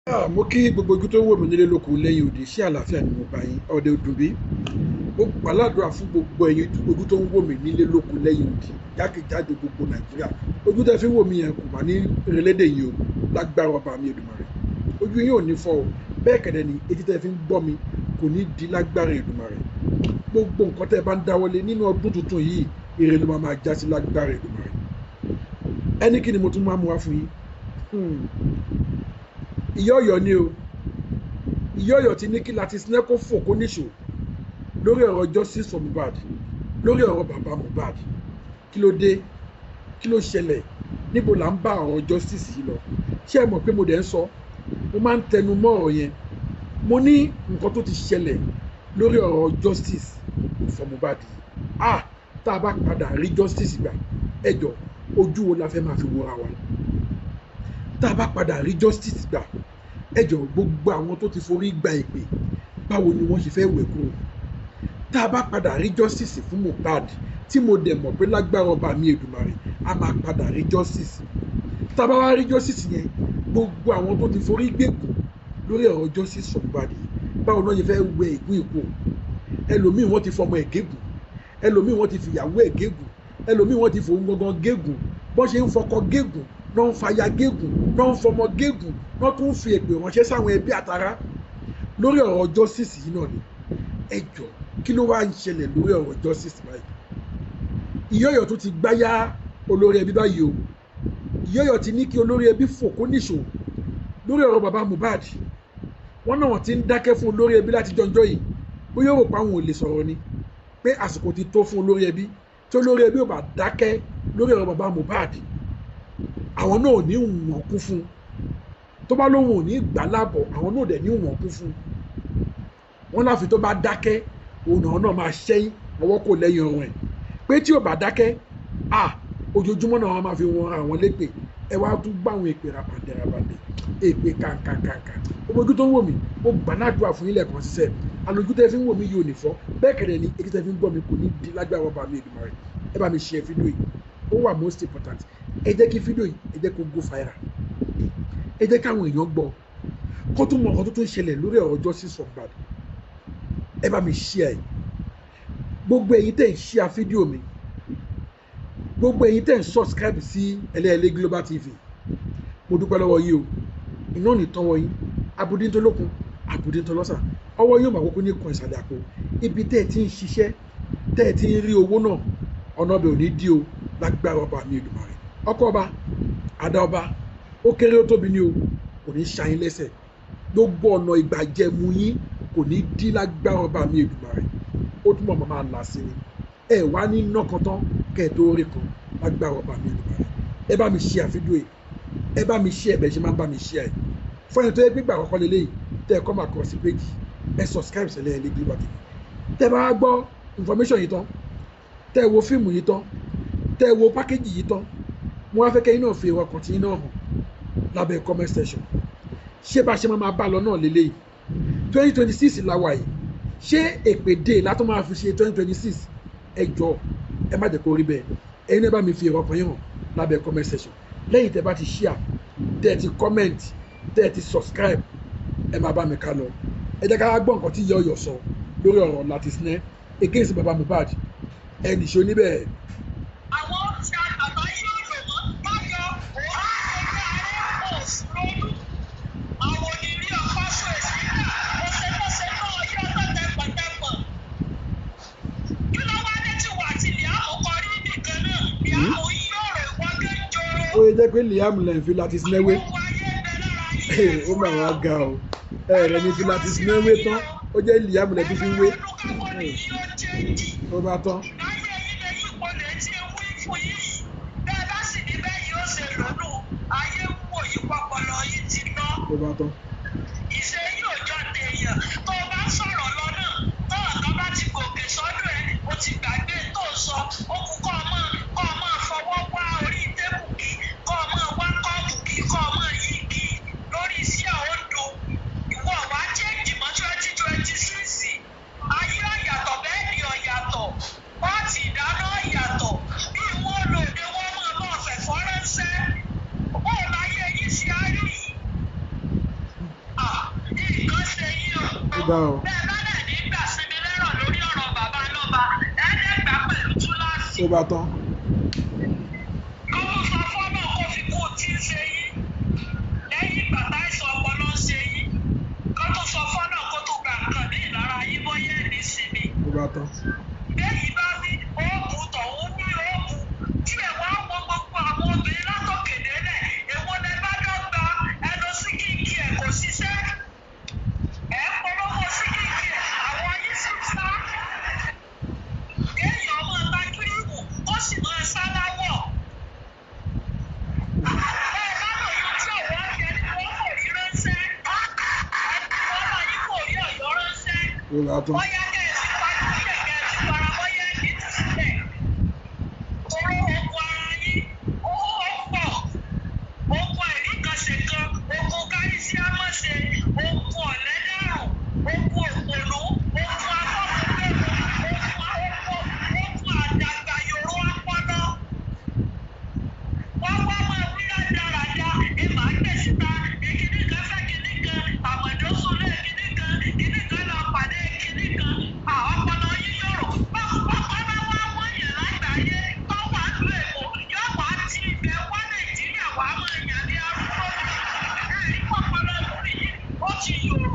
Mo kí gbogbo ojú tó wò mí nílé lóko lẹ́yìn òdì sí àlàáfíà ni mo bá yín ọdẹ òdùnbí. Mo gbàládùra fún gbogbo ẹ̀yin ojú tó ń wò mí nílé lóko lẹ́yìn òdì jákèjádò gbogbo Nàìjíríà. Ojú tẹ́ fi ń wò mí yẹn kò mà ní relédè yìí o, lágbára ọba mi Èdùmàrè. Ojú yín ò ní fọ́ o, bẹ́ẹ̀ kẹ̀dẹ̀ ni etí tẹ́ fi ń gbọ́ mi kò ní di lágbára Èdùmàrè. Gbogbo nǹkan tẹ́ bá ń dáwọ́lé nínú ọdún tuntun yìí ire ló máa já sí lágbára Èdùmàrè. Ẹni kí ni mo tún máa mú wá fún yín? Ìyá Ọ̀yọ́ ni o. Ìyá Ọ̀yọ́ ti ní kí láti sinẹ́kó fò kó níṣò lórí ọ̀rọ̀ justice for Mohbad, lórí ọ̀rọ̀ bàbá Mohbad. Kí ló dé? Kí ló ṣẹlẹ̀? Níbo là ń bá ọ̀rọ̀ justice yìí lọ? Ṣé ẹ mọ̀ pé mo dẹ̀ ń sọ? Mo máa ń tẹnu mọ́ ọ̀rọ̀ yẹn. Mo ní nǹkan tó ti ṣẹlẹ̀ lórí ọ̀rọ̀ justice for Mohbad yìí. Tá a bá padà rí justice gbà, ẹ jọ̀ọ́ ojú wo la fẹ́ máa fi wòra wa? Tá a bá padà rí justice gbà, ẹ jọ̀ọ́ gbogbo àwọn tó ti forí gba ìpè báwo ni wọ́n ṣe fẹ́ wẹ̀ kúrò? Tá a bá padà rí justice fún Mohbad tí mo dẹ̀ mọ̀ pé lágbára ọba mi Èdùmàrè a máa padà rí justice. Tá a bá wá rí justice yẹn, gbogbo àwọn tó ti forí gbèkùn lórí ọ̀rọ̀ justice for Mohbad yìí báwo ni wọ́n ṣe fẹ́ wẹ ìgún ìpò? Ẹlòmíì wọ́n ti fọmọ ẹ̀ gégùn, ẹlòmíì wọ́n ti fìyàwó ẹ̀ gégùn, ẹlòmíì wọ́n ti fòun gangan gégùn. Bọ́n ṣe ń fọkọ gégùn náà ń fàyà gégùn náà ń fọmọ gégùn náà tún fi èpè ránṣẹ́ sáwọn ẹbí àtará lórí ọ̀rọ̀ justice yìí náà ni. Ẹ jọ̀ọ́ kí ló wá ń ṣẹlẹ̀ lórí ọ̀rọ̀ justice báyìí? Ìyá Ọ̀yọ́ tó ti gbáyà olórí ẹbí báyìí o. Ìyá Ọ̀yọ́ ti ní kí olórí ẹbí fò kó níṣò lórí ọ̀rọ̀ bàbá Mohbad. Wọ́n náà ti ń dákẹ́ fún olórí ẹbí láti jọjọ́ yìí bóyá ó rò pé àwọn ò lè sọ̀rọ̀ ni, pé àsìkò ti tó fún olórí ẹbí. Tí olórí ẹbí ò bá dákẹ́ lórí ọ̀rọ̀ bàbá Mohbad, àwọn náà ò ní wọ̀n kún fún. Tó bá lóhun ò ní gbà láàbọ̀, àwọn náà dẹ̀ ní wọ̀n kún fún. Wọ́n láfi tó bá dákẹ́ òun náà máa ṣẹ́yìn ọwọ́ kò lẹ́yìn ọ̀rọ̀ ẹ̀. Pé tí ò bá dákẹ́ ojoojúmọ́ náà wọ́n máa fi wọn àwọn lépè. Ẹ wá tún gbá àwọn èpè rabandẹ èpè kàǹkàǹkàǹkà. Ojú tó ń wò mí mo gbàládùra fún yín lẹ́ẹ̀kan ṣiṣẹ́. Àlòjù tẹ́ fi ń wò mí yóò ní fọ́, bẹ́ẹ̀ kẹ̀dẹ̀ ni etí tẹ́ fi ń gbọ́ mi kò ní di lágbára ọba mi Èdùmàrè. Ẹ bá mi share fídíò yìí, ó wà most important. Ẹ jẹ́ kí fídíò yìí ẹ jẹ́ kó go viral. Ẹ jẹ́ káwọn èèyàn gbọ́ kó tún mọ nǹkan tó tún ṣẹlẹ̀ lórí ọ̀rọ̀ justice for Mohbad. Ẹ bá mi share ẹ̀. Gbogbo ẹ̀yin tẹ́ ń share fídíò mi, gbogbo ẹ̀yin tẹ́ ń subscribe sí Ẹlẹ́yẹlé Global TV, mo dúpẹ́ lọ́wọ́ yín o. Iná ò ní tọ́wọ́ yín, abudí tó lókun abudí tó lọ́sà, ọwọ́ yóò máa kókó ní kan ìsàlẹ̀ àpò. Ibi tẹ́ ẹ ti ń ṣiṣẹ́, tẹ́ ẹ ti ń rí owó náà, ọ̀nà ọbẹ̀ ò ní dí o lágbára ọba mi Èdùmàrè. Ọkọ ọba, àdá ọba, ó kéré ó tóbi ní o, kò ní ṣayín lẹ́sẹ̀. Gbogbo ọ̀nà ìgbàjẹmu yín kò ní dí lágbára ọba mi Èdùmàrè. Ó túnbọ̀ máa là sí ni. Ẹ wá ní nọ́kan tán kẹ́ ẹ tó rí kan lágbára ọba mi Èdùmàrè. Ẹ bá mi share fídíò yìí, ẹ bá mi share bẹ́ẹ̀ ṣe máa ń bá mi share ẹ̀. Fún ẹni tó yẹ gbígbà àkọ́kọ́ lélẹ́yìí tẹ́ ẹ kọ́ máa kọ sí péjì, ẹ subscribe sí Ẹlẹ́yẹlé Global TV. Tẹ́ bá gbọ́ information yìí tán, tẹ́ ẹ wo fíìmù yìí tán, tẹ́ ẹ wo pákéjì yìí tán, mo wá fẹ́ kẹ́ yín náà fi èrò ọkàn tí yín náà hàn lábẹ́ comment section. Ṣé bá ṣe máa bá lọ náà lélẹ́yìí? 2026 la wà yìí. Ṣé èpèdè látọ́ máa fi ṣe 2026? Ẹ jọ̀ọ́ ẹ má jẹ́ kó rí bẹ́ẹ̀. Ẹ̀yin náà bá mi fi èrò ọkàn yín hàn lábẹ́ comment section. Lẹ́yìn tẹ́ bá ti share, tẹ́ ẹ ti comment, tẹ́ ẹ ti subscribe, ẹ máa bá mi ká lọ. Ẹ jẹ́ ká gbọ́ nǹkan tí Ìyá Ọ̀yọ́ sọ lórí ọ̀rọ̀ láti sinẹ́ against bàbá Mohbad. Ẹ nìṣó níbẹ̀. Àwọn tí àgbáyé yóò lò wọ́n báyọ̀ òun àárẹ̀ òsì lójú. Àwọn onírí ọkọ̀ sọ èsì náà ọ̀sẹ̀ náà yọ tẹ̀pẹ̀tẹ̀pẹ̀. Kí ló wá dé tí wà tí Liam kọrí nìkan náà? Liam yóò rẹ̀ wọ́n gé joro. Ó yẹ jẹ́ pé Liam lẹ̀ ń fi láti sinẹ́wé. Ó mà wá ga o. Ẹ̀rẹ̀ ni fi láti sinẹ́wé tán. Ó jẹ́ Liam lẹ̀ tó fi wé. Ó bá tán. Ó bá tán. Ìṣe yóò jọ tèèyàn tó o bá sọ̀rọ̀ lọ́nà tó ọ̀gá bá ti gòkè sọ́dọ̀ ẹ̀ o ti gbàgbé tó sọ ó kú kọ́ ọmọ fọwọ́ wá orí tébù kí kọ́ ọmọ wá kọ́ọ̀bù kí kọ́ ọmọ yìí kí lórí iṣẹ́ òǹdó ìwọ wá change mọ́ 2026 ayé ọ̀yàtọ̀ bẹ́ẹ̀ ni ọ̀yàtọ̀ pọ́ọ̀tì ìdáná ọ̀yàtọ̀ bí wọ́n lòdì wọ́n mọ̀ lọ́ọ̀fẹ̀ fọ́rẹ́nsẹ́ bọ́ọ̀lù ayé yìí ṣe á rí yìí. dá o. bẹ́ẹ̀ bá dẹ̀ ní gbà sinmi lẹ́rọ̀ lórí ọ̀rọ̀ bàbá lọ́ba ẹ̀ẹ́dẹ́gbà pẹ̀lú túláàsì. Tó bá tán. Kó tó sọ fọ́nà kó fi kú tí ń ṣe yín lẹ́yìn ìgbà táìsàn ọpọlọ ń ṣe yín. Kó tó sọ fọ́nà kó tó gbà nǹkan ní ìlara yín bóyá ẹ̀ ní sinmi. Tó bá tán. Bẹ́ẹ̀ni bá ní oògùn tọ̀hún ní oògùn tí ẹ̀ wá wọ gbogbo àwọn obìnrin látòkè délẹ̀ èwo lẹ bá dọ́gba ẹnu sí kíkì ẹ̀ kò ṣiṣẹ́. Ẹ̀ ń polówó sí kíkì ẹ̀ àwọn yìí sì sá. Kéèyàn máa ta kírìmù ó sì máa sá láwọ̀. Bẹ́ẹ̀ bá lòyún tí òwò ọ̀jẹ̀ ni wọ́n kò rí ránṣẹ́. Wọ́n máa yí kò rí ọ̀yọ́ ránṣẹ́. Tó bá tán. Bóyá kẹ̀sì parí sílẹ̀ kẹ̀sì para bóyá ẹ̀dí ti sílẹ̀. Torí ogun ara yín, ó pọ̀. Ogun àìríkanṣe kan, ogun kárísí àmọ̀ṣe, ogun ọ̀lẹ́dàrùn, ogun òpònú, ogun afọ́kùnbẹ̀rù, ogun àdàgbà yòrò ọpọlọ. Wọ́n wá máa wí rádaràda, ẹ máa gbé síta, ìkíní kan fẹ́ kíní kan, àmọ̀dó súnlé kíní kan lọ pàdé kíní kan, ọpọlọ yín yòrò. Ọpọlọ wá wọ̀nyẹn lágbàáyé, tó wà lù èkó, yóò wá ti ibẹ̀ wá Nàìjíríà wá máa yàn ní arúgbó. Ẹ̀rí pọpọlọ lórí yìí, ó ti yòrò.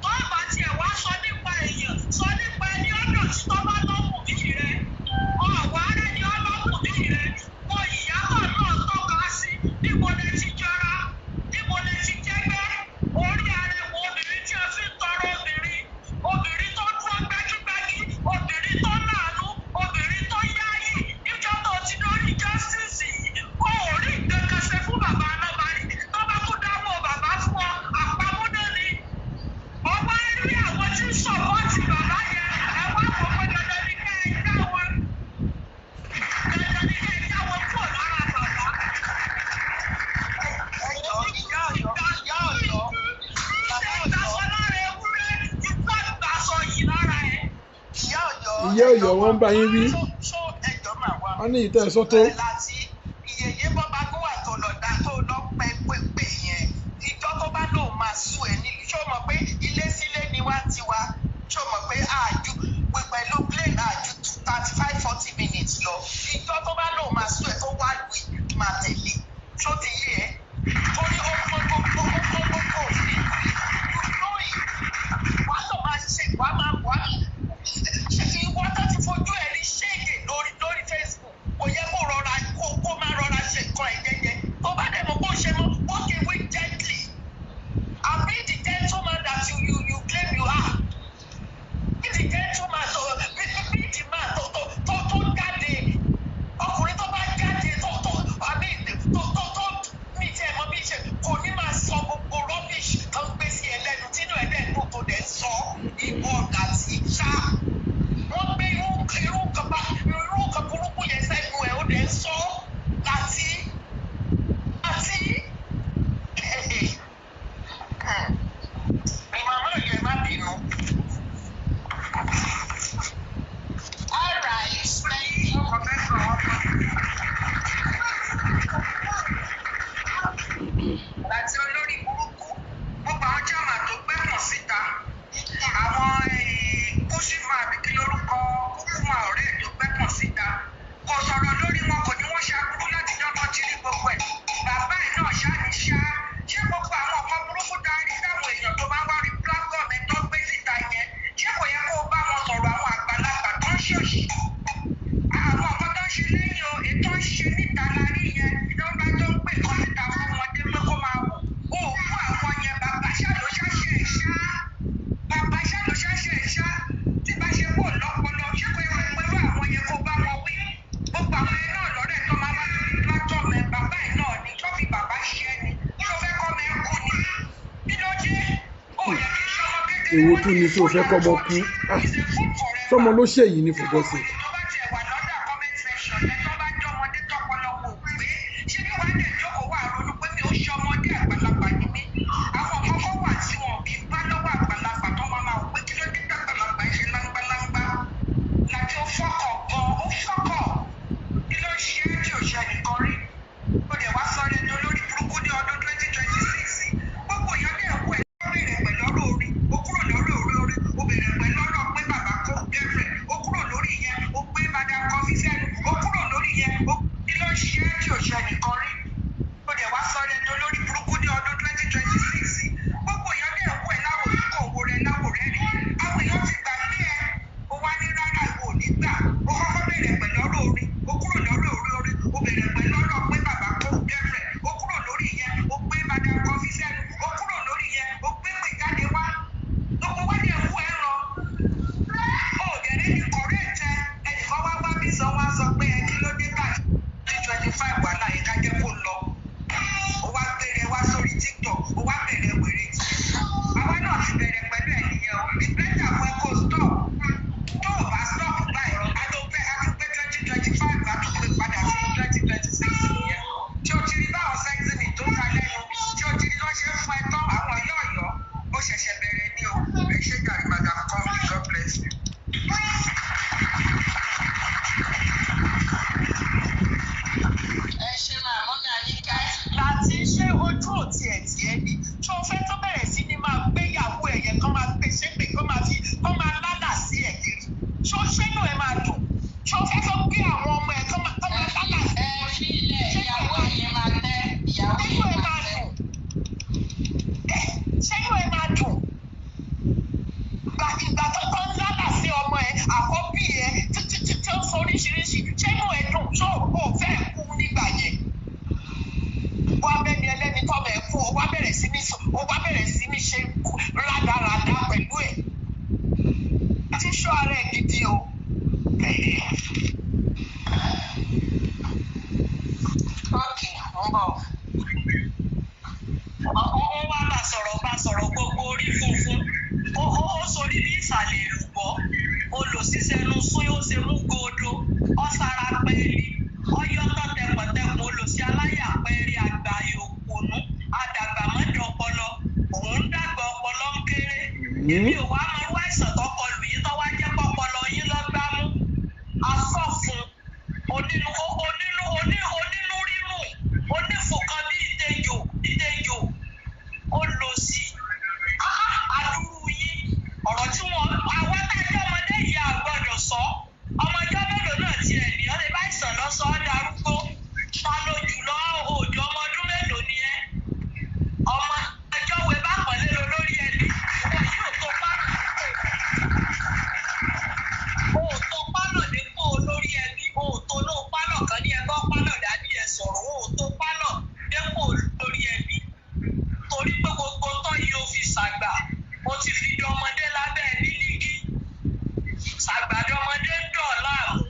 Tó bá tiẹ̀ wá sọ nípa èèyàn, sọ nípa ẹni ọ̀dọ̀ tí tó bá lọ́mù bí rẹ̀. Ọ̀wá rẹ̀ ni ọlọ́mù bí rẹ̀. Mo ìyábọ̀ náà tọ́ka sí níbo lẹ ti jọra, níbo lẹ ti jẹ́gbẹ́. Orí ariwo obìnrin tí a fi ń tọrọ obìnrin. Obìnrin tó dúró gbájúgbájú, obìnrin tó láàánú, obìnrin tó yáyì. Níjọ́ tó ti lórí justice yìí, o ò rí nǹkan kan ṣe fún bàbá Alọ́ba rí. Tó bá kú dáwọ́ bàbá fún ọ, àpamọ́dé ni. Ọwọ́ rí àwọn tí ń sọ̀pọ́ọ̀tì bàbá yẹn, ẹ wá wò pé dandan ni kẹ́ ẹ já wọn. Dandan ni kẹ́ ẹ já wọn kúrò lára bàbá. Ẹjọ́ ìyá Ọ̀yọ́. Ìgbàsọ lára ewúrẹ́, ìgbà ìgbàsọ yìí lára ẹ̀. Ìyá Ọ̀yọ́. Ìyá Ọ̀yọ́ wọ́n ń bá yín wí. Ṣó ẹjọ́ máa wá. Wọ́n ní ìtẹ̀sọ́ tó. Bẹ̀rẹ̀ láti ìyẹyẹ bọ́ba tó wà tó lọ dá tó lọ pẹ́pẹ́pẹ́ yẹn. Ìjọ tó bá lòun máa sùn ẹ̀ nílùú. Ṣó mọ̀ pé ilé sílé ni wá ti wá. Ṣó mọ̀ pé àjù pẹ̀lú plane àjù 35-40 minutes lọ. Ìjọ tó bá lòun máa sùn ẹ̀ tó wá lù í máa tẹ̀lé. Ṣó ti yé ẹ? Torí ó gbogbo òfin lóyè. Wà á lọ máa ṣe wà á máa wà á. Ìwọ tó ti fojú ẹ̀ rí ṣéèkì lórí Facebook. Kò yẹ kó rọra kó máa rọra ṣe nǹkan ẹ̀ jẹ́jẹ́. Tó bá dẹ̀ mọ̀ bó ṣe mọ́, walk away gently. And be the gentleman that you claim you are. Be the gentleman be the man tó jáde. Ọkùnrin tó bá jáde tó mi tiẹ̀ mọ̀ bí ṣe kò ní máa sọ gbogbo rubbish tó ń gbé sí ẹlẹ́nu tínú ẹlẹ́nu tó dẹ̀ sọ ìwọ àti ìṣá. Wọ́n gbé irú kan burúkú yẹn sẹ́nu ẹ̀ ó dẹ̀ sọ láti ìmọ̀mọ́ yẹn má bínú. All right, lẹ́yìn ọkọ̀ mẹ́fà ọkọ̀. Láti olórí burúkú, gbogbo àwọn jáàmà tó gbẹ́kùn síta, àwọn kúṣífà àbíkí lórúkọ kúkúmà ọ̀rẹ́ tó gbẹ́kùn síta, kò sọ̀rọ̀ lórí wọn kò ní wọ́n ṣe aburú láti dọ́gbọ́n tí ní gbogbo ẹ̀. Bàbá ẹ̀ náà ṣáà ní ṣá, ṣé gbogbo àwọn ọmọ burúkú darí táwọn èèyàn tó bá wá rí platform ẹ̀ tó gbé síta yẹn, ṣé kò yẹ kó o bá wọn sọ̀rọ̀ àwọn àgbàlagbà tó ń ṣòṣì? Àwọn ọmọ tó ń ṣe lẹ́yìn o, ètò ń ṣe níta lárí yẹn, ló bá tó ń pè kan síta fún wọn dé pé kó máa wò. Ó fún àwọn yẹn bàbá ṣàlóṣàṣẹ ìṣá. Bàbá ṣàlóṣàṣẹ ìṣá. Tí bá ṣe wò lọ́pọlọ, ṣé kò yẹ kó pẹ̀lú àwọn yẹn kó bá wọn wí? Gbogbo àwọn yẹn náà lọ́rẹ̀ tó máa wá lórí platform ẹ̀ bàbá ẹ̀ náà ni tó fi bàbá ṣe é ni. Ṣé o fẹ́ kọ́ mi kú ni? Kí ló dé? Ó yẹ kí sọmọ kékeré. Èwo tún ni tó fẹ́ kọ́ ọmọ kú? Sọmọ ló ṣèyí ní for God's sake. Tó bá tiẹ̀ wà lọ́dà comment section yẹn tó bá jẹ́ ọmọdé tọ́pọ̀lọpọ̀ pé ṣé kí wàá dẹ̀ jókòó wà ronú pé mi ò ṣe ọmọdé àgbàlagbà ni mí. Àwọn kọ́kọ́ wà tí wọn kì í bá lọ́wọ́ àgbàlagbà tó máa máa wò pé kí ló dé tàgbàlagbà ṣe láńgbáláńgbá. Láti ó fọ́kọ̀ gan, ó fọ́kọ̀. Kí ló ṣe é tí ò ṣe nìkan rí? Ó dẹ̀ wá sọ ẹni olórí burúkú ní ọdún 2026. Gbogbo èèyàn dẹ̀ wọ ẹ̀ lórí rẹ̀ pẹ̀lú ọ̀rọ̀ orí. Ó kúrò lórí sí gbogbo èèyàn dẹ̀ wọ ẹ̀ láwò yìí kò wo rẹ̀ láwò rẹ̀ rí àwọn èèyàn ti gbà pé ẹ o wá ní rárá ìwọ ò ní gbà o kọ́kọ́ bẹ̀rẹ̀ pẹ̀lú ọ̀rọ̀ orin o kúrò lọ́rọ̀ orin o bẹ̀rẹ̀ pẹ̀lú ọ̀rọ̀ pé bàbá kó gẹ́fẹ̀ o kúrò lórí yẹn o gbé bàdà kọfí sẹ́nu o kúrò lórí yẹn o gbé pè jáde wá gbogbo wá dẹ̀ wú ẹ ràn o gẹ̀rẹ́ ní kọ̀rẹ́ tẹ ẹnìkan wá bá mi sọ wá sọ pé ẹ kí ló dé káàkiri 25 wàhálà yẹn ká jẹ́ kó lọ ó wá gbére wá sórí TikTok ó wá bẹ̀rẹ̀ wèrè tí àwa náà ti bẹ̀rẹ̀ pẹ̀lú ẹ̀nìyẹn o the better fún ẹ kó stop tó o bá stop báyìí adópẹ́ 2025 àtúgbè padà sí 2026 nìyẹn tí o ti rí báwọn sẹ́ńtìmì tó ta lẹ́nu tí o ti rí lọ́ ṣe ń fún ẹ tán àwọn yọ̀ọ̀yọ̀ ó ṣẹ̀ṣẹ̀ bẹ̀rẹ̀ ní o ẹ ṣe gàrí madam come God bless you. ẹ ṣe máa mọ́ mi àyíká láti ṣe ojú òtí ẹ̀ tiẹ̀ ni tó fẹ́ tó bẹ̀rẹ̀ sí ni máa gbéyàwó ẹ̀yẹ kán máa gbé ṣépè kán máa lálà sí ẹ̀ kiri tó ṣẹ́nu ẹ̀ máa dùn tó fẹ́ tó gbé àwọn ọmọ ẹ̀ kán máa lálà sí ẹ̀ fi ilẹ̀ ìyàwó yẹn máa tẹ́ ìyàwó yẹn máa tẹ́. ṣẹ́nu ẹ̀ máa dùn ìgbà tó tán lálà sí ọmọ ẹ̀ àkọ́bí ẹ̀ títí tó ń sọ oríṣiríṣi ṣẹ́nu ẹ̀ dùn tó o fẹ́ kú nígbà yẹn wá bẹ́ni ẹlẹ́ni tọ́mọ̀ ẹ̀ fún ọ wá bẹ̀rẹ̀ sí ní ṣe rádaràdà pẹ̀lú ẹ̀ àti ṣọ́ ara ẹ̀ gidi o. ok ń bọ̀. ó wá bá sọ̀rọ̀ gbogbo orí funfun ó sorí bí ìsàlẹ̀ ìrùbọ̀ ó lò sísẹnu sún ó ṣe mú godo ó sára pẹ́ẹ́lí ọyọ́ tó tẹpọ̀tẹpọ̀ ó lò sí aláyà pẹ́ẹ́lí àgbà yòókùnú àdàgbà mọ́jọ ọpọlọ òun ń dàgbà ọpọlọ ń kéré èmi ò wá mọ irú àìsàn tó kọlù yín tó wá jẹ́ pọpọlọ yín lọ́gbàmú asọ́fun onínú rírùn onífòkan bí ìdejò ó lò sí àdúrú yín ọ̀rọ̀ tí wọ́n àwọn tájọ́ ọmọdé yìí àgbọ̀dọ̀ sọ ọmọdé mélòó náà tiẹ̀ ní ọ́ lè bá ìsàn lọ sọ ọ́ darúgbó ta ló jùlọ òòjọ́ ọmọ ọdún mélòó ni ẹ́ ọmọ ẹjọ́ wo bá pọ̀lé lọ lórí ẹni wọ́n yóò tó pálọ̀ dípò lórí ẹni òòtó ló pálọ̀ kan ní ẹgbọ́ pálọ̀ dání ẹ̀ sọ̀rọ̀ òòtó pálọ̀ dípò lórí ẹni torí pé gbogbo tó yìí ó fi ṣàgbà ó ti fi di ọmọdé lábẹ́ bílíkì ṣàgbàdo ọmọdé ń dọ̀ láàmú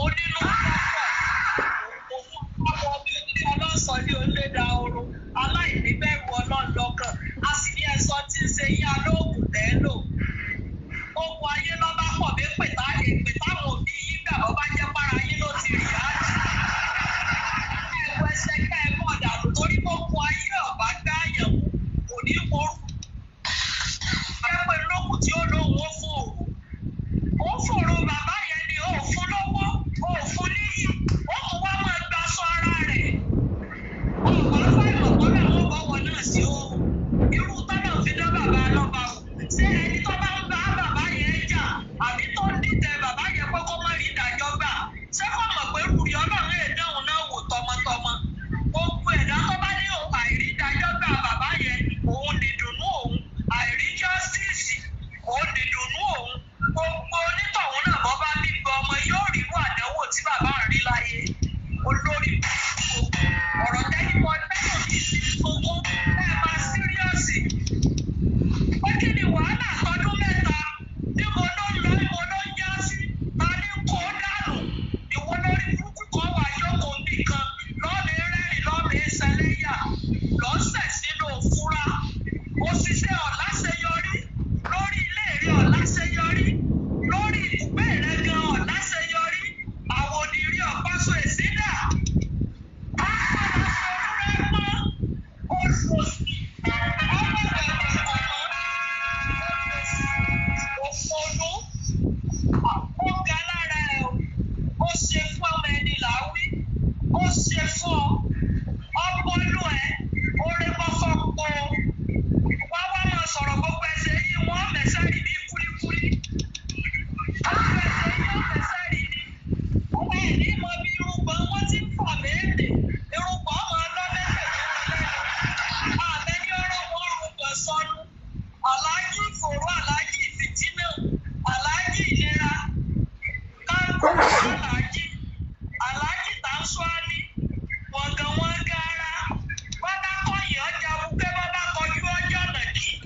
onínú pọ́pọ̀ òun bí ní ọlọ́sàn ní olédà oorun aláìníbẹ̀rù ọlọ́ọ̀lọ́kàn a sì ní ẹ̀sọ́ tí ń ṣe yí alóògùn tẹ́lò ogun ayé lọ́ba pọ̀ bí èpè táwọn òbí yín gbà bọ́ bá jẹ́ para yín ló ti rí àjì ẹ̀wọ̀ ẹsẹ̀ ká ẹ̀ mọ̀ dànù torí gbogbo ayé ọ̀bá gbáyàn kò ní morú ẹgbẹ́ lókùn tí ó lóhùn ó fòrò bàbá yẹn ni ó fún lọ́wọ́ ó fún níyì ó mú wá máa gba aṣọ ara rẹ̀ ọ̀pọ̀lọpọ̀ ìmọ̀pọ̀lọ̀ àwọn bọ̀wọ̀ náà sí ó irú tọ́nà fi dá bàbá lọ́ba o ṣé ẹni tó bá ń bá bàbá yẹn jà àbí tó ń dìtẹ̀ bàbá yẹn pé kó má rí ìdájọ́ gbà ṣé kò mọ̀ pé rúri ọlọ́run èdèhùn náà wò tọmọtọmọ gbogbo ẹ̀dá tó bá ní àìrí ìdájọ́ gbà bàbá yẹn òun nìdùnnú òun àìrí justice òun nìdùnnú òun gbogbo onítọ̀hún náà bọ́ bá bí gbọ́ ọmọ yóò rí wà àdánwò tí bàbá ń rí láyé olórí ọ̀rọ̀ tẹ́lifọ̀ tẹ́lifọ̀ ní gbogbo ẹ̀ máa síríọ̀sì ó kí ni wàhálà tọdún mẹ́ta níbo ló ń lọ ìwọ ló ń já sí ta ní kó dànù ìwọ lórí burúkú kan wà jókòó nìkan lọ́ọ̀mì rẹ́rìn lọ́ọ̀mì ṣẹlẹ́yà lọ́sẹ̀ sínú òfúra òṣìṣẹ́ ọ̀láṣeyọrí lórí ilé rẹ̀ ọ̀láṣeyọrí lórí ìbùgbé rẹ̀ gan ọ̀láṣeyọrí àwọn onírí ọ̀páṣọ ìsídà oṣù òsì òfòlú ó ga lára ẹ̀ ó ṣe fún ọmọ ẹni làwí ó ṣe fún ọ ọpọlọ ẹ orí kọfọ pọ wá wá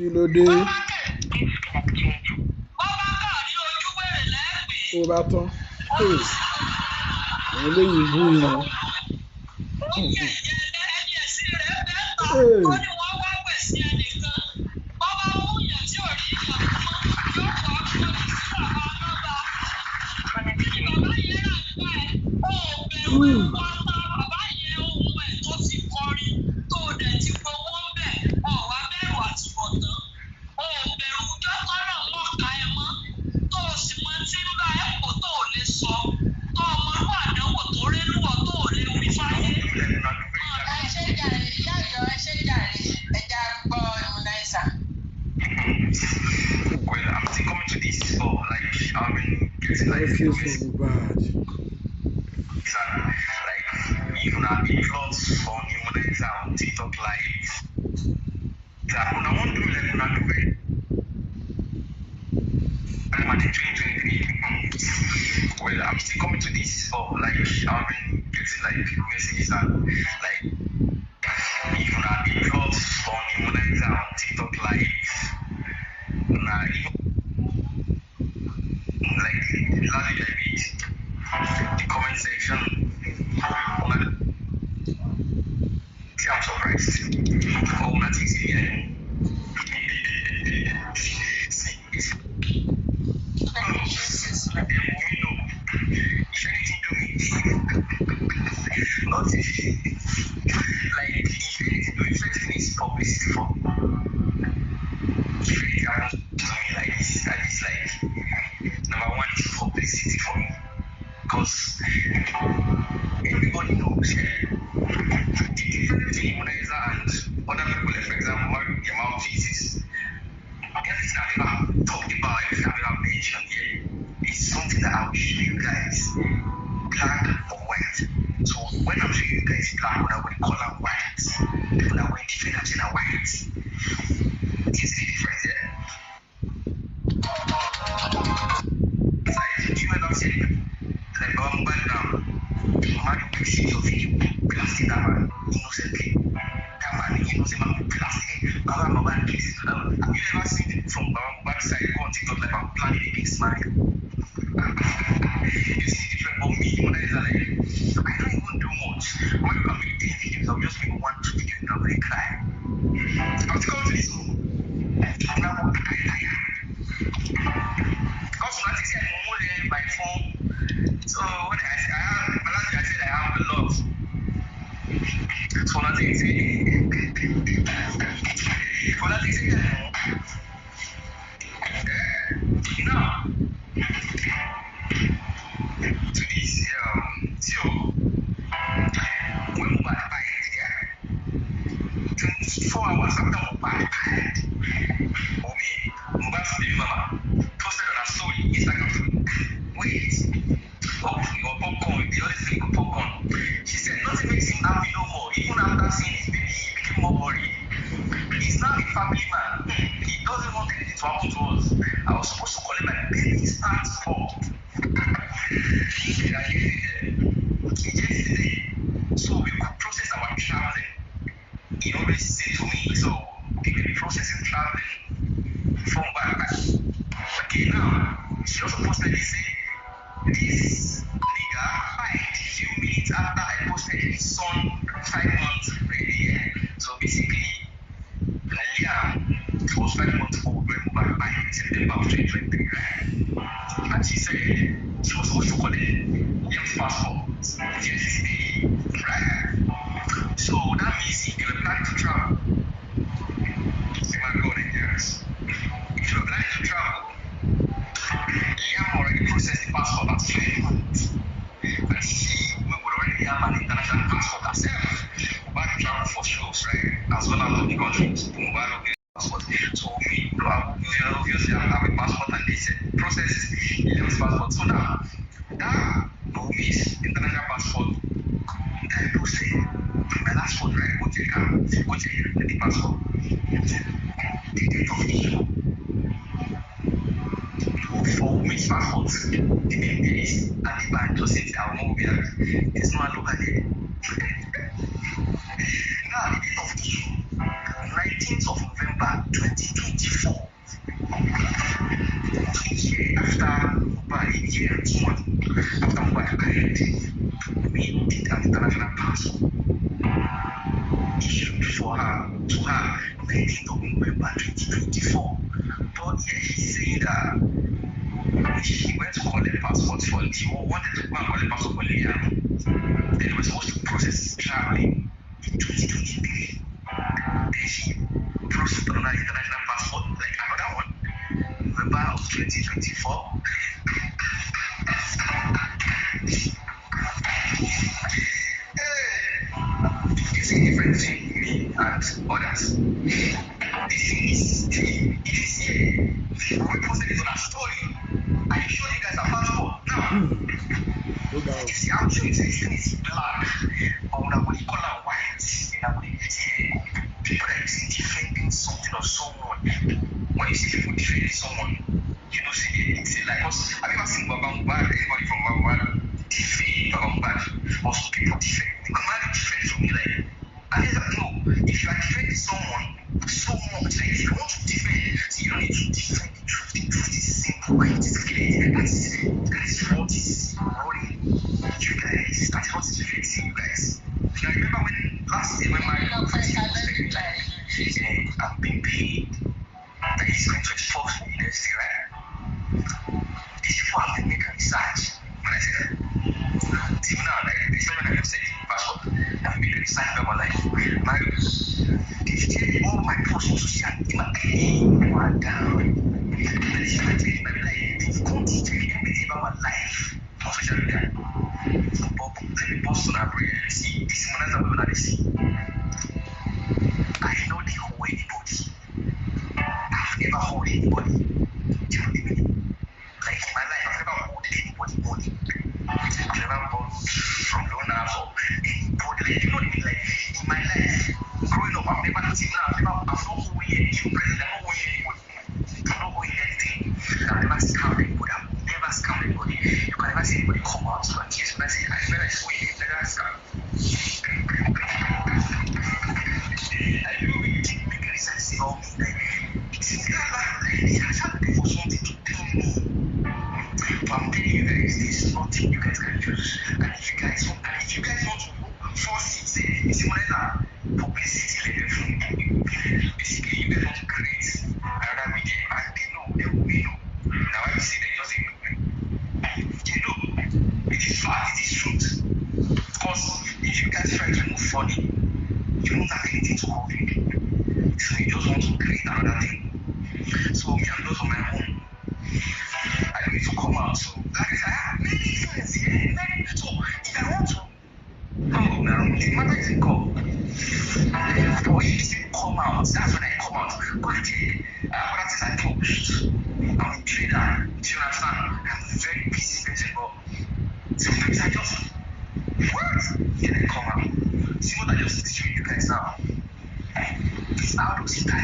kí ló dé Bọ́ bá kẹ̀ bọ́ bá kà rí ojú wèrè lẹ́ẹ̀pẹ́. tó bá tán Ó Hey, sì àwọn eléyìí bú yẹn oúnjẹ ìyẹn ẹni ẹ̀sìn rẹ̀ bẹ́ẹ̀ ta. Hey, Ó ní wọ́n wá pè sí ẹnìkan. Bọ́ bá mú yàn tí ò rí yàn mọ́, yóò wá kó ní sí bàbá nọ́mbà. Kí ni bàbá yẹn rà gbà ẹ́? Ó bẹ̀rù mm, ẹ̀kọ́ ta bàbá yẹn ohun ẹ̀ tó ti kọrin tó dẹ̀ ti gbowó ń bẹ̀. Ọ̀wá bẹ̀rù àtúbọ̀tán. Ó bẹ̀rù jọ́kọ́rọ̀ mọ̀ọ́ká ẹ mọ́. Tó o sì mọ tí ń bá ẹ̀ pò tó ò lè sọ. Tó o mọ irú àdánwò tó rélùwọ̀ tó ò lè wí fáyé. Ẹ ṣe jàre, ìyá ìjọ ẹ ṣe jàre, ẹja gbọ́ immunizer. Well, I'm still coming to this for like I've been getting like I feel so bad. like even I've been plots for Humanizer on TikTok live. That when I want to do like when I do it. I'm at 2023. Well, I'm still coming to this for like I've been getting like messages and like even I've been plots for Humanizer on TikTok live. Nah, even like last week I read the comment section. See, I'm surprised. Oh, nothing's here. See, it's if anything do me, not like if anything is publicity for me. If anything happens to me like this, at least like number one is publicity for me. Because everybody knows, yeah. The difference between Humanizer and other people, like for example, the amount of Jesus, everything I've ever talked about, everything I've ever mentioned here, is something that I'll show you guys black or white. So when I'm showing you guys black, when I'm going to call out white, when I'm going to defend I'm saying white, you see the difference, yeah? It's like, do you ever say, like, back down, Mario will see your video, blasting that man innocently. That man innocent, blasting, Baba cases. Have you ever seen it from Baba side, go on TikTok, like, I'm planning against Mario? You see different of me, Humanizer, like, I don't even do much. When you can make 10 videos, I'll just make 1-2 videos and I'll really cry. I'll still come to this room. And I'm like, because when I say I'm more than my phone, so when I say I said I have a lot. So when I say now to this so when we buy it, 24 hours after we buy it, Mubad's baby mama posted on her story, Instagram story. Wait, oh, your popcorn, the other thing for popcorn. She said nothing makes him happy no more. Even after seeing his baby, he became more worried. He's now a family man. He doesn't want anything to happen to us. I was supposed to collect my baby's passport. Yesterday, so we could process our traveling. He always said to me, so we can be processing traveling from back. Okay, now, she also posted this saying, this nigga died a few minutes after I posted his son 5 months ready. So basically, Liam was 5 months old when we were back in September of 2023. And she said she was supposed to collect Liam's passport yesterday, right? So that means if you were planning to travel, you might go there, yes. If you were planning to travel, Liam already processed the passport at 5 months. And we would already have an international passport ourselves. But to travel for shows, right? As well as the countries. Passport. So we obviously have a passport and they said process Liam's passport. So now that Bomi's international passport that I posted, my last one, right? Go check the passport. The date of issue for Bomi's passport, the name is Adiba Joseph Almobia. It's not a local name. Now the date of issue, 19 13th of November 2024. A year after Mohbad, a year and 2 months after Mohbad died, we did an international passport issued for her to her 19th of November 2024. But yeah, she's saying that she went to collect passport for she wanted to go and collect passport for Liam. Then they were supposed to process traveling in 2023. Then she processed another international passport, like another one, November of 2024. It's a different thing, me and others. The thing is, this year, we posted it on our story. I showed you guys a passport. Now, you see, I'm showing you this thing is black, but when I call it white, and I would people that you see defending something or someone. When you see people defending someone, you know, see, it's like us. Have you ever seen Baba Mohbad? Anybody from Baba Mohbad defend Baba Mohbad? Also, people defend. The command defend from me, like, and there's no, if you are defending someone so much, like, if you want to defend, so you don't need to defend the truth. The truth is simple, it is clear. That is what is running you guys. That's what is fixing you guys. Now, remember when last year, when my was very like, I'm being paid, that he's going to expose me, let's say, right? These people have been making research. When I say that, see, now, like, this time when I said passport, I've been research about my life. They take all my posts on social media, one down. And it's my take my life. They've gone to take everything about my life on social media. But Boston, I bring it. See, this is what I see. I know they hold anybody. I've never hold anybody. Do you know what I mean? Like in my life, I've never hold anybody money. I've never bought from donors or anybody. Like, you know what I mean? Like in my life, growing up, I've never seen now. I'm not owing any president. I'm not owing anybody. I'm not owing anything. I've never scammed anybody. I've never scammed anybody. You can never see anybody come out to accuse me. I say, I never saw you. Never scam. I know we didn't make any sense about me. Like, it's like they are looking for something to tell me. But I'm telling you guys, there's nothing you guys can do. And if you guys want to force it, it's more than publicity level from basically you guys want to create another media and they know, they will know. Now I see they just you know, it is fact, it is truth. Because if you guys try to move funny, you don't have anything to hold you. So you just want to create another thing. So me, I'm just on my own. I don't need to come out. So that is, I have many friends here. So if I want to come now, the matter is in come. But if you come out, that's when I come out. But what that is I published. I'm a trader. Do you understand? I'm a very busy person, but sometimes I just what? Then I come out. See what I just show you guys now. It's out of style.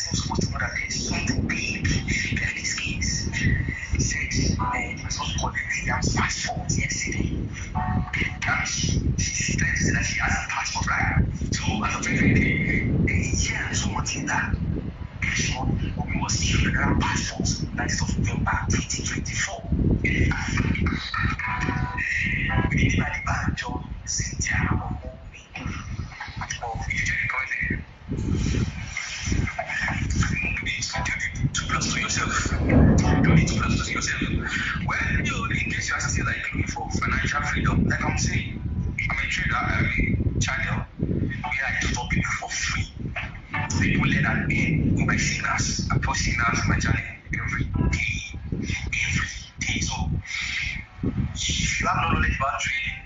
I'm supposed to know that there's something big behind this case. He said, he was supposed to collect Liam's passport yesterday. And she's trying to say that she has a passport, right? So, as of 2023, a year and 2 months later, Obi was issued another passport, 19th of November 2024. We didn't have the banjo, Cynthia, or Omi. Or if you check the comment here, you need to do 2 plus 2 yourself. You need 2 plus 2 yourself. Well, you know, in case you're still like looking for financial freedom, like I'm saying, I'm a trader, I have a channel where I tutor people for free. People let that in my signals. I post signals on my channel every day. So if you have no knowledge about trading,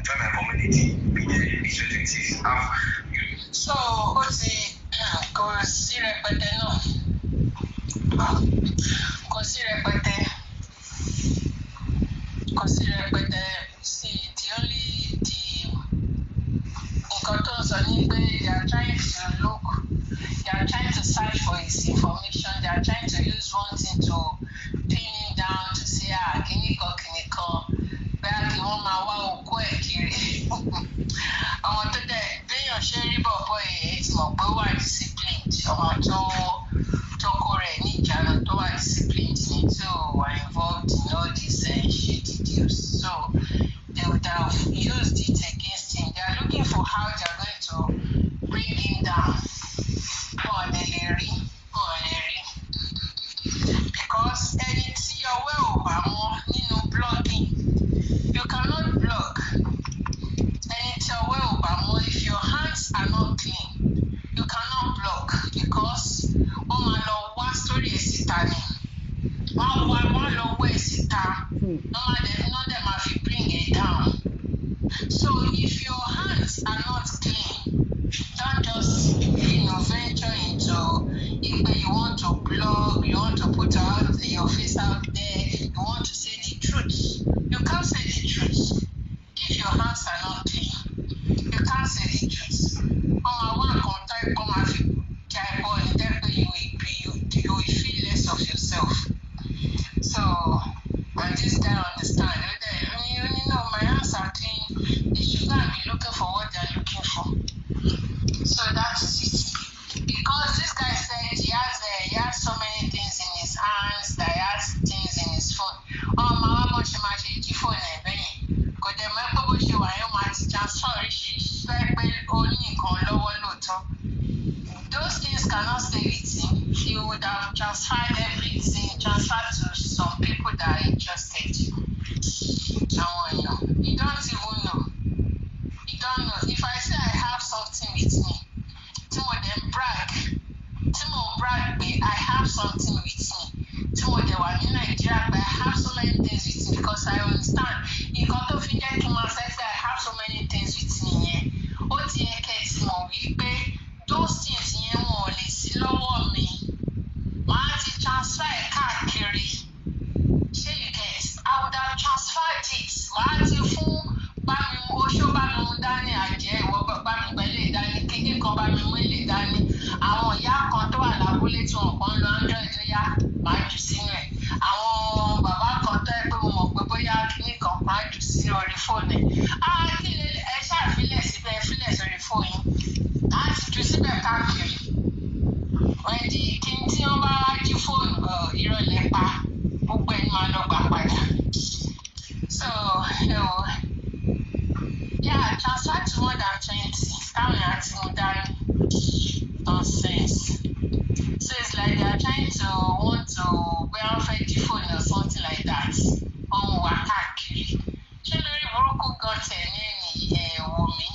join my community. Be there, be sure to exist. So, what's the consider see the contours on it, they are trying to search for his information. They are trying to use one thing to pin him down to say, kiniko, back in one man, wow, quick. I want to say, they are sharing about boy, mọ̀ pé ó wà disciplined, ọmọ tó kó rẹ̀ ní ìjánu tó wà disciplined ni tó wà involved in all these shady deals. So they would have used it against him. They are looking for how they are going to bring him down. Because anything you're well over, blogging, you cannot blog. Anything you're well over, if your hands are not clean, you cannot blog because my law was story is one law is none of them have to bring it down. So if your hands are not clean, don't just venture into if you want to blog, you want to put out your face out there, you want to say the truth. You can't say the truth. If your hands are not clean, you can't say the truth. One contact come and you will feel less of yourself. So and this guy understand. My hands are clean. They should not be looking for what they're looking for. So that's it. Because this guy said he has so many things in his hands, that he has things in his phone. My mom she might phone and because the member she was transfer those things cannot stay with him. He would have transferred everything, transferred to some people that are interested. You don't even know. You don't know. If I say I have something with me, Timo then brag. Timo brag, I have something with me. Timo they were in Nigeria, but I have so many things with me because I understand. You got to figure to myself that I have so many things with me. Timo, we pay those things here more or less lower me. My transfer a car carry. Say you guess, I would have transferred it. My phone, Bami Osho Bami Dani Aje, Bami Bele Dani, Kiki Kobami Wele Dani, àwọn ìyá kan tó wà lábúlé tí wọn kàn lọ Android lóyá máa jù sínú ẹ̀. Àwọn bàbá kan tó ẹ pé mo mọ̀ pé bóyá kíní kan máa jù sí orí fóònù ẹ̀. Kí lè ẹ ṣàfilẹ̀ síbẹ̀ fílẹ̀ sórí fóònù yín. A ti jù síbẹ̀ káàkiri. Wẹ́ndì kí n tí wọ́n bá jí fóònù ìrọ̀lẹ́ pa, gbogbo ẹni máa lọ gbà padà. So, yeah, transfer to more than 20. Táwọn èèyàn ti mú dání. Nonsense. So it's like they are trying to want to wear a phone or something like that. Wà káàkiri. Ṣé lórí burúkú gan tẹ̀ ní Wùmí?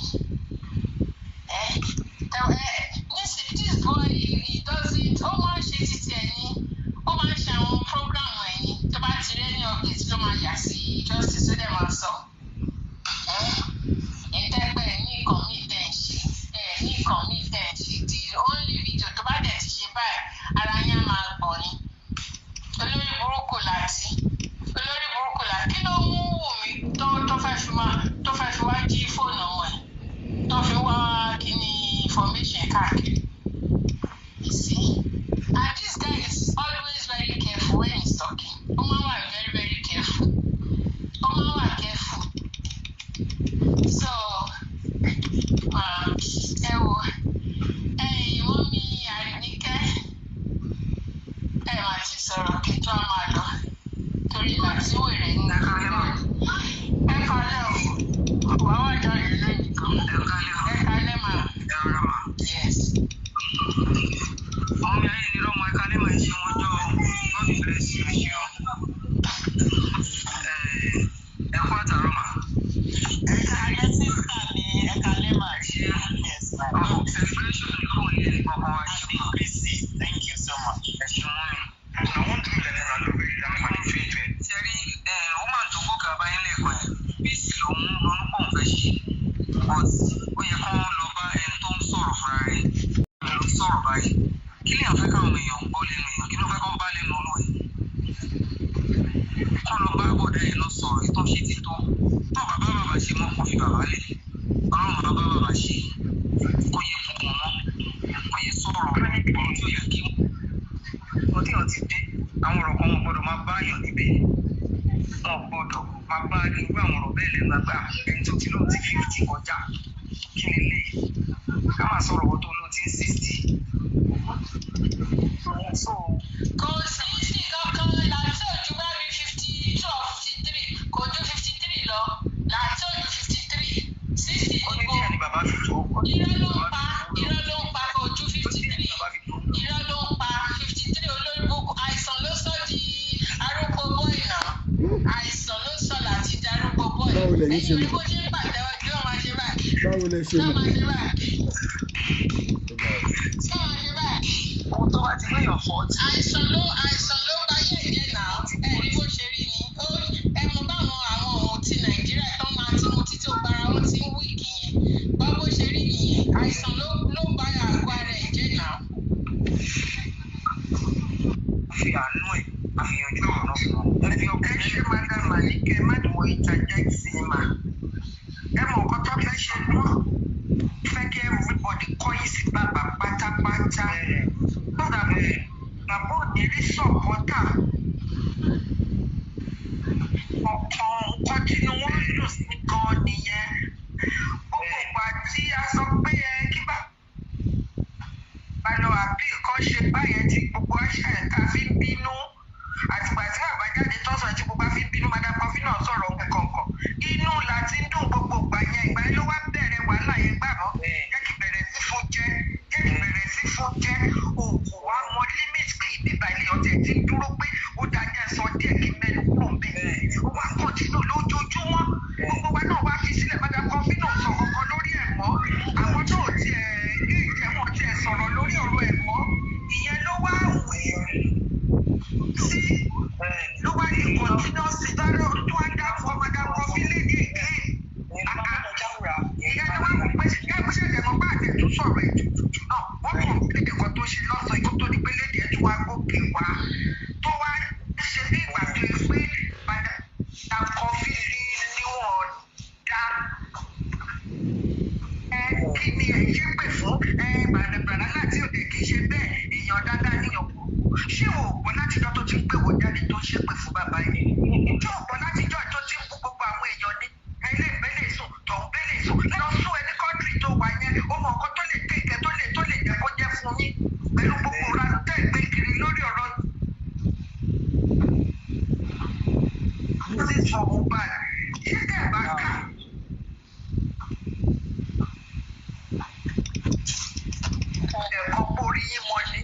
This boy, he doesn't. Ó máa ń ṣe títí ẹni. Ó máa ń ṣe àwọn program ẹni. Tó bá ti rí ní update ló máa yà sí justice ó dẹ̀ máa sọ. Ìtẹ́gbẹ́ ní nǹkan míì tẹ̀ ń ṣe. Ní nǹkan míì tẹ̀ ń ṣe. The only video tó bá dẹ̀ ti ṣe báyìí, ara yẹn máa gbọ̀n ni. Olórí burúkú láti. Kí ló mú Wùmí tó fẹ́ fi wá jí fóònù ọmọ ẹ̀? Tó fi wá kíní information káàkiri. You see? And this guy is always very careful when he's talking. Ó máa wà very, very careful. So, Mọ́mí Àríníkẹ́, máa ti sọ̀rọ̀ kí tó a máa lọ. Torí láti wèrè ní kalẹ́ o. Wà wá jáde lónìí kan. Kalẹ́ máa. Yes. Mọ́mí ayé ni lọ́mọ kalẹ́ máa ṣe wọ́n jọ lọ́dún ìbẹ̀rẹ̀ sí oṣù o. Kú àtàrọ̀ mà. Kalẹ́ sísá mi, kalẹ́ máa ṣe. Yes, ma'am. Celebration ló fún ilé ìgbọ̀ngàn wa ṣe. Thank you so much. Ẹ ṣe wọ́n mi. Àwọn tó ń lẹ̀ nínú àlọ́ bẹ̀rẹ̀ dáhùn àti fẹ́fẹ́. Ṣẹ́rí ó máa tó kó kaba yín lẹ́kọ̀ọ́ ẹ̀. Bíìsì lòun ronú pọ̀ ń fẹ́ ṣe. But ó yẹ kó lọ bá ẹni tó ń sọ̀rọ̀ fúnra rẹ̀. Ló sọ̀rọ̀ báyìí. Kí lè àfẹ́ káwọn èèyàn gbọ́ lẹ́nu èèyàn? Kí ló fẹ́ kọ́ bá lẹ́nu olú ẹ̀? Kọ́ lọ bá bọ̀dá ẹ̀ lọ sọ̀rọ̀ ètò ṣe ti tó. Tó bàbá ṣe mọ́ kó fi bàbá lẹ̀. Ọlọ́run bàbá ṣe kó yẹ fún wọn mọ́. Kó yẹ sọ̀rọ̀ ọ̀rọ̀ tí ó yẹ kí wọ́n tí wọ́n ti dé. Àwọn ọ̀rọ̀ kan wọn gbọ́dọ̀ máa bá àyàn níbẹ̀. Wọn gbọ́dọ̀ máa bá irú àwọn ọ̀rọ̀ bẹ́ẹ̀ lẹ́nu àgbà ẹni tó ti lóun ti 50 kọjá. kí ni lè ká máa sọ̀rọ̀ owó tó ló ti ń 60. So kò sí kankan láti ojú bá mi 52 or 53 kò ju 53 lọ láti ojú 53 60 ó ní níbo díẹ̀ ni bàbá fi tó. irọ́ ló ń pa kò ju 53 irọ́ ló ń pa 53 olórí gbogbo àìsàn ló sọ di arúgbó bọ́ì náà àìsàn ló sọ láti di arúgbó bọ́ì Báwo lẹ̀yin ṣe ẹ̀yin mọ̀? orí bó ṣe ń pàtẹ́wọ́ kí wọ́n máa ṣe báyìí Báwo lẹ ṣe kí wọ́n mọ̀? máa ṣe báyìí kí wọ́n máa ṣe báyìí. ohun tó bá ti léèyàn fọ́ọ̀tì. àìsàn ló bá yé ìjẹ́ náà ẹ̀rí bó ṣe rí ni ẹ mọ báwọn àwọn ohun ti nàìjíríà tó máa ti mu títí ògbára wọn ti ń wíìkì yẹn bá bó ṣe rí nìyẹn àìsàn ló bá àgọ́ ara ẹ̀ jẹ́ náà. fi àánú ẹ̀ àfihànjú ọ̀nà fún ọ. ẹ fi ọkẹ́ ṣe madam Alike mádùmọ̀ interject sí ma. ẹ mọ nǹkan tó fẹ́ ṣe wọ́n fẹ́ kí everybody kọ́yìn sí bàbá pátápátá. lọ́dà bàbá òní rí sọ̀pọ́tà. ọ̀kan nǹkan tí wọ́n ń lò sí gan nìyẹn. gbogbo ìgbà tí a sọ pé kí bá lọ àbí nǹkan ṣe báyẹn tí gbogbo àṣà ẹ̀ka fi ń bínú àtìgbà tí bàbá jáde tọ́sọ̀ tí gbogbo fi ń bínú madam Kofi náà sọ̀rọ̀ kọ̀ọ̀kan inú la ti ń dùn gbogbo ìgbà yẹn ìgbà yẹn ló wá bẹ̀rẹ̀ wàhálà yẹn gbà mọ́ jẹ́ kí bẹ̀rẹ̀ sí fún jẹ́ òkú wa mọ limit pé ibi ìbàlẹ̀ ọ̀tẹ̀ ti ń dúró pé ó dájẹ́ sọ díẹ̀ kí mẹ́nu kúrò ń bẹ̀ ó wá kọ́ntínú lójoojúmọ́ gbogbo wa náà wá fi sílẹ̀ madam Kofi náà sọ kankan lórí ẹ̀ mọ́ àwọn náà tiẹ̀ sọ̀rọ̀ lórí ọ̀rọ̀ ẹ̀ mọ́ ìyẹn ló wá sí ló wá ní continuous ìdárò tó wá dá fún madam Kofi lédè èké ìyẹn ló wá wò pé ẹgbẹ́ ṣẹ̀dẹ̀mọ́ bá àtẹ̀tù sọ̀rọ̀ ètùtù náà wọ́n kàn lédè kan tó ṣe lọ́sọ̀ ikú tó ní pé lédè ẹ̀ tó wá gòkè wá tó wá ṣe bí ìgbà tó yẹ pé madam Kofi ni wọ́n dá kí ni ẹ ṣe pè fún bàràbàrà láti òde kì í ṣe bẹ́ẹ̀ èèyàn dáadáa níyàn kù ṣé o gbọ́ láti jọ́ tó ti ń pè wọ́n jáde tó ń ṣe pè fún bàbá yìí ṣé o gbọ́ láti jọ́ tó ti ń bú gbogbo àwọn èèyàn ní ilé ìbẹ́lẹ̀ sùn tọ̀hún bẹ́lẹ̀ sùn lọ sún ẹni kọ́ńtírì tó wà yẹn ó mọ nǹkan tó lè dé ìkẹ́ tó lè jẹ́ kó jẹ́ fún yín pẹ̀lú gbogbo ìranù tẹ́ ìgbé kiri lórí ọ̀rọ̀ ṣé tẹ̀ bá kà ẹ̀kọ́ borí yín mọ́ ni.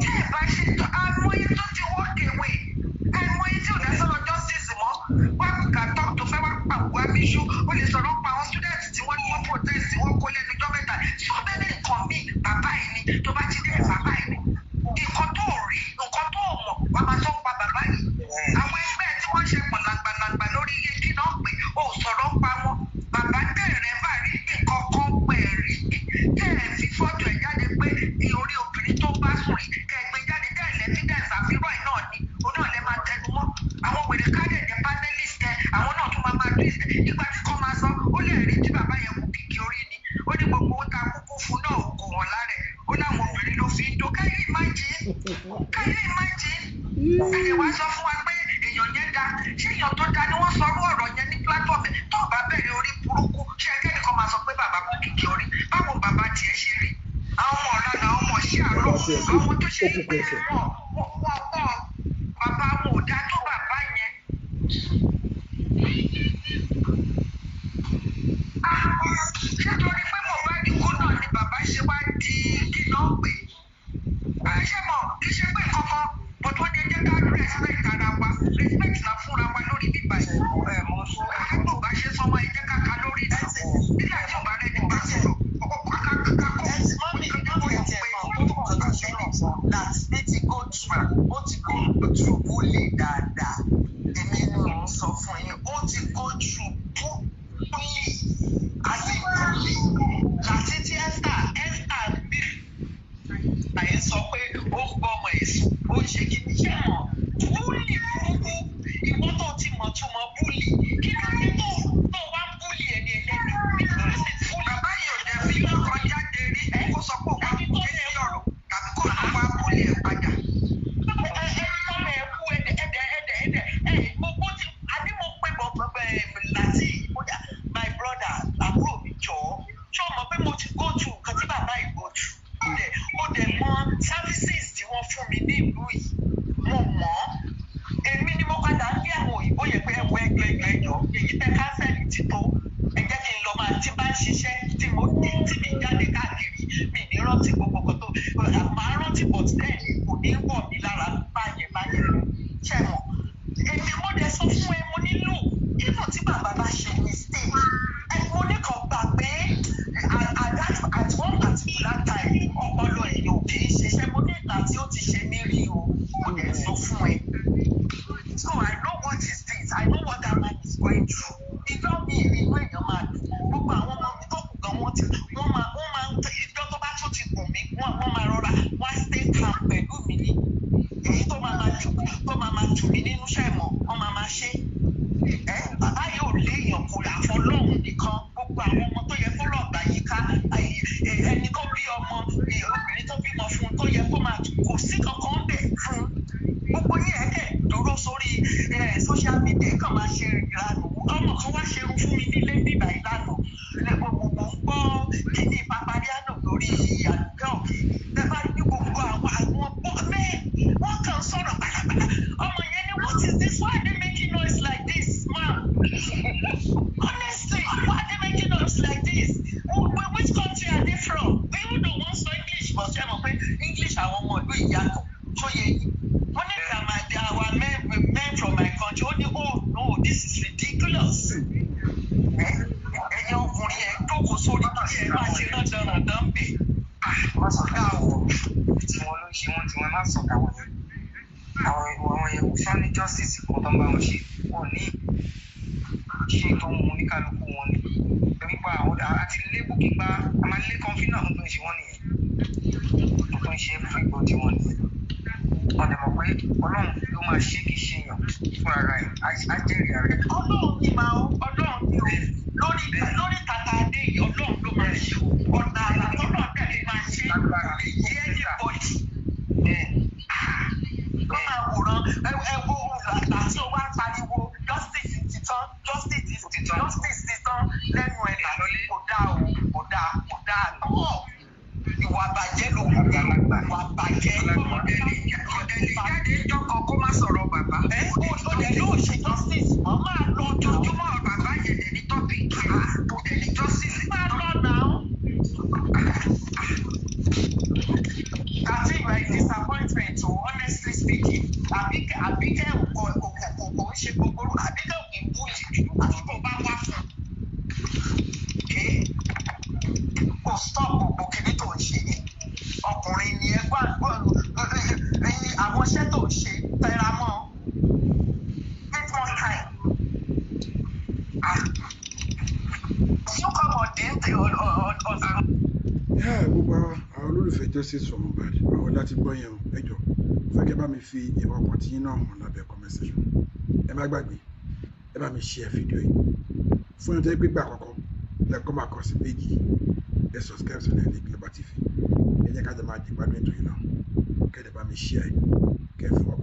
Tí ẹ bá ṣe tó àmọ́yé tó ti walk away, àmọ́yé tí ò dá sọ́nà justice mọ́, wá kà tọ́ tó fẹ́ wá pàwọ́ abíṣú, ó lè sọ̀rọ̀ pa àwọn students tí wọ́n ní wọ́n protest wọ́n kó lẹ́nu ọjọ́ mẹ́ta. So bẹ́ẹ̀ nǹkan míì bàbá yìí ni tó bá ti dé bàbá yìí ni. Nǹkan tó rí, nǹkan tó mọ̀, wá máa tó ń pa bàbá yìí. Àwọn ẹgbẹ́ tí wọ́n ṣe pọ̀ làgbàlagbà lórí iye kí náà pé ó sọ̀rọ̀ pa wọn. Bàbá tẹ̀rẹ̀ bá rí nǹkan kan pẹ̀rí. Tẹ̀rẹ̀ fi fọ́tò ẹ̀ jáde pé orí obìnrin tó bá sùn rí kẹgbẹ́ jáde tẹ̀lé evidence àfihàn ẹ̀ náà ni òun náà lè máa tẹnu mọ́. Àwọn wèrè kádẹ̀dẹ̀ panelist ẹ̀ àwọn náà tún máa twist ẹ̀ nígbà tí kò máa sọ ó lè rí tí bàbá yẹn kú kìkì orí ni ó ní gbogbo owó ta kúkú fún náà kò wọ́n lára ẹ̀ ó láwọn obìnrin ló fi ń do káyé imagine ẹ̀yẹ̀ wá sọ fún wa pé èèyàn yẹn da ṣé èèyàn tó da ni wọ́n sọ orú ọ̀rọ̀ yẹn ní platform ẹ̀ tó bá bẹ̀rẹ̀ orí burúkú ṣé ẹgẹ́ nìkan máa sọ pé bàbá kú kìkì orí báwo bàbá tiẹ̀ ṣe rí àwọn ọmọ ọ̀la náà ọmọ ṣé àárọ̀ àwọn tó ṣe pé wọ́n bàbá wọn ò dá tó bàbá yẹn. Ṣé torí pé mo bá dìkú náà ni bàbá ṣe wá di kíná pé àṣẹ mọ̀ kí ṣe pé kankan bó tó ní ẹjẹ́ ká respect ara wa respect la fúnra wa lórí bíbá yìí àgbò bá ṣe sọmọ ẹjẹ́ káka lórí ẹsẹ̀ nígbà tí ọba rẹ̀ ní bá sọ̀rọ̀ ọkọ̀ kákákákọ̀ ó ti go through bully dáadáa èmi ni mò ń sọ fún yín ó ti go through bully àti bully láti tí Esther bí àyè sọ pé ó gbọ́ ọmọ èso ó ṣe kí ní ṣe mọ̀ bully burúkú ìwọ tó ti mọ̀ túmọ̀ bully kí ló dé tó wá bully ẹni ẹlẹ́ni bàbá yìí ò dẹ̀ fi lọ́kọ̀ jáde rí kó sọ pé òun kò dé sí ọ̀rọ̀ tàbí kó lọ́ wá bully ẹ̀ padà. Gbogbo ti adé mo pé láti my brother àbúrò mi jọ ṣó services tí wọ́n fún mi ní ìlú yìí mo mọ̀ èmi ni mo padà ń bí àwọn òyìnbó yẹn pé ẹwọ ẹjọ èyí tẹ kánsẹ́lì ti tó ẹ jẹ́ kí n lọ máa tí bá ń ṣiṣẹ́ tí mi jáde káàkiri mi ní rántí gbogbo kan tó máa rántí but then kò ní wọ̀ mí lára báyẹn ṣe mọ̀ èmi mo dẹ̀ sọ fún ẹ mo nílò even tí bàbá bá ṣe mistake ẹ mo ní kàn gbà pé at one particular time ọpọlọ èèyàn kì í ṣiṣẹ́ mo ní ìgbà tí ó ti ṣe mí rí o mo dẹ̀ sọ fún ẹ. So I know what is this. I know what that man is going through. Ìjọ mi ìlú èèyàn máa dùn. Gbogbo àwọn ọmọ mi tó kù gan wọ́n máa ń ìjọ tó bá tún ti gùn mí wọ́n máa rọra wọ́n stay calm pẹ̀lú mi ní. Èyí tó máa tù mí nínú iṣẹ́ mọ̀ wọ́n máa ṣe. Bàbá yóò léèyàn kò rà fọlọ́run nìkan. Gbogbo àwọn ọmọ tó yẹ kó rọ̀gbà yìí ká ẹni tó bí ọmọ obìnrin tó bímọ fún tó yẹ kó máa kò sí kankan bẹ̀ fún. Gbogbo yín ẹ̀kẹ́ dúró sórí social media kan máa ṣe ìranù ọmọ kan wá ṣerun fún mi nílé bíbá ìlànà mo gbọ́ kíní papariano lórí àdúgbò òkè tẹ́fà ní gbogbo àwọn wọ́n kàn sọ̀rọ̀ pàlàpàlà ọmọ yẹn ni what is this why they making noise like this man honestly why they making noise like this which country are they from even though wọ́n sọ English but ṣe mọ̀ pé English àwọn ọmọ ìlú ìyàtọ̀ tó yẹ yìí. When there were men from my country, only no, this is ridiculous. Ẹ̀yin ọkùnrin ẹ̀ jókòó sórí kí ẹ máa ṣe náà dandan bè. Wọ́n sọ ká o, tí wọ́n ló ń ṣe wọ́n tí wọ́n máa sọ ká wọ́n yẹn. Àwọn yẹn kò sọ ní justice kan tó ń bá wọn ṣe. Wọ́n ní ṣe tó ń mú ní kálukú wọn ni. Torí pa àwọn àti lébù kípa, a máa lé kọ́ńfínà tó ń ṣe wọ́n nìyẹn. Tó ń ṣe everybody wọn nìyẹn. Ọ̀nà mọ̀ pé Ọlọ́run ló máa ṣe kì í ṣe èèyàn fún ara ẹ̀ á jẹ́rìí ara ẹ̀. Ọlọ́run ni o lórí tata adé yìí Ọlọ́run ló máa ṣe ọ̀nà àlàtọ́nà tẹ̀lé máa ṣe èyí anybody. Ló máa wòran ẹwọ́ àti owó apariwo justice ti tán lẹ́nu ẹ̀ kò dáa tọ́wọ́ ìwà bàjẹ́ ló wù ìwà bàjẹ́ ọmọdé jáde jọkọ kó má sọ̀rọ̀ bàbá. Ó dẹ̀ yóò ṣe justice wọ́n máa lọ ojoojúmọ́ bàbá yẹn ní tọ́pìkì tó dẹ̀ ní justice máa lọ náà. Àti ìgbà disappointment o honestly speaking Àbíkẹ́ kò ń ṣe gbogbo Àbíkẹ́ kò ń bú ìtìjú àti tó bá wá fún kò stop gbogbo kìíní tó ń ṣe yẹn ọkùnrin ni ẹ gbọ́ àwọn iṣẹ́ tó ń ṣe tẹra mọ́ take more time you come on day ọ̀sán. Gbogbo àwọn olólùfẹ́ justice for Mohbad àwọn láti gbọ́ yẹn ẹ jọ̀ọ́ fẹ́ kẹ́ bá mi fi ìwà ọkàn tí yín náà hàn lábẹ́ comment section ẹ má gbàgbé ẹ bá mi share fídíò yìí fún ẹni tó yẹ gbígbà àkọ́kọ́ lẹ́kọ́ máa kọ́ sí péjì ẹ subscribe sí ilẹ̀ Global TV ẹ jẹ́ ká jẹ́ máa jẹ́ gbádùn ètò yìí náà kẹ́ ẹ bá mi share kẹ́ ẹ fi wọ́n